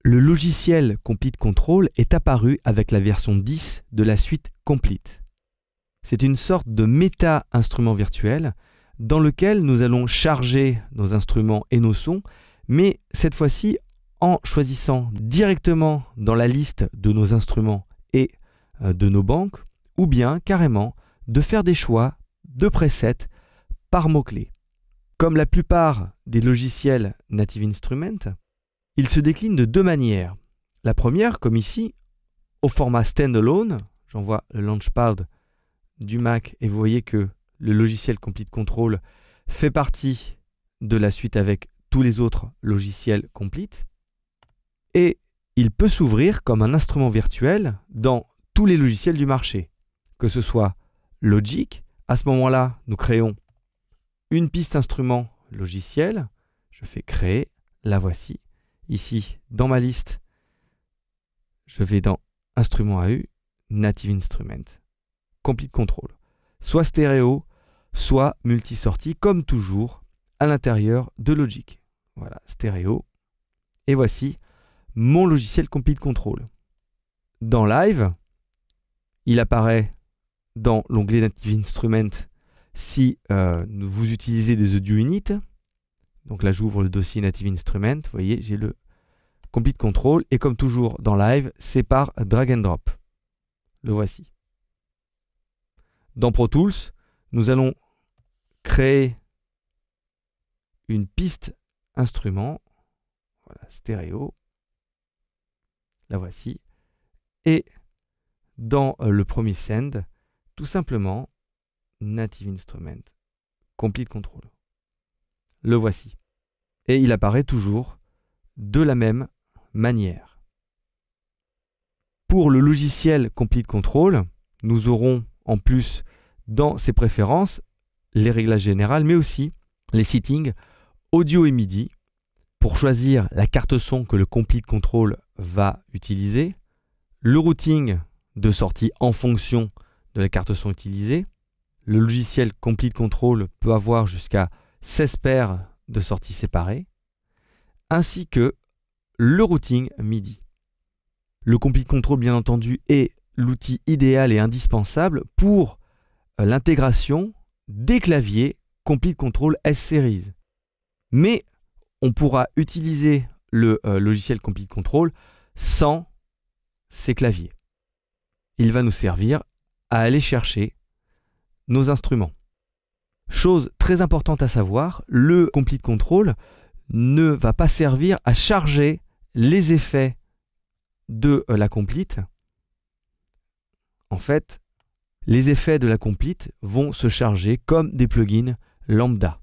Le logiciel Complete Control est apparu avec la version 10 de la suite Complete. C'est une sorte de méta-instrument virtuel dans lequel nous allons charger nos instruments et nos sons, mais cette fois-ci en choisissant directement dans la liste de nos instruments et de nos banques, ou bien carrément de faire des choix de presets par mots-clés. Comme la plupart des logiciels Native Instruments, il se décline de deux manières. La première, comme ici, au format standalone, j'envoie le Launchpad du Mac et vous voyez que le logiciel Complete Control fait partie de la suite avec tous les autres logiciels Complete. Et il peut s'ouvrir comme un instrument virtuel dans tous les logiciels du marché, que ce soit Logic. À ce moment-là, nous créons une piste instrument logiciel. Je fais créer, la voici. Ici, dans ma liste, je vais dans Instrument AU, Native Instrument, Complete Control. Soit stéréo, soit multi-sortie, comme toujours, à l'intérieur de Logic. Voilà, stéréo. Et voici mon logiciel Complete Control. Dans Live, il apparaît dans l'onglet Native Instrument si vous utilisez des audio units. Donc là, j'ouvre le dossier Native Instrument. Vous voyez, j'ai le Complete Control. Et comme toujours dans Live, c'est par drag and drop. Le voici. Dans Pro Tools, nous allons créer une piste instrument. Voilà, stéréo. La voici. Et dans le premier send, tout simplement, Native Instrument, Complete Control. Le voici. Et il apparaît toujours de la même manière. Pour le logiciel Complete Control, nous aurons en plus dans ses préférences les réglages généraux, mais aussi les settings audio et MIDI pour choisir la carte son que le Complete Control va utiliser, le routing de sortie en fonction de la carte son utilisée. Le logiciel Complete Control peut avoir jusqu'à 16 paires de sorties séparées, ainsi que le routing MIDI. Le Complete Control, bien entendu, est l'outil idéal et indispensable pour l'intégration des claviers Complete Control S-Series. Mais on pourra utiliser le logiciel Complete Control sans ces claviers. Il va nous servir à aller chercher nos instruments. Chose très importante à savoir, le Complete Control ne va pas servir à charger les effets de la Complete. En fait, les effets de la Complete vont se charger comme des plugins lambda.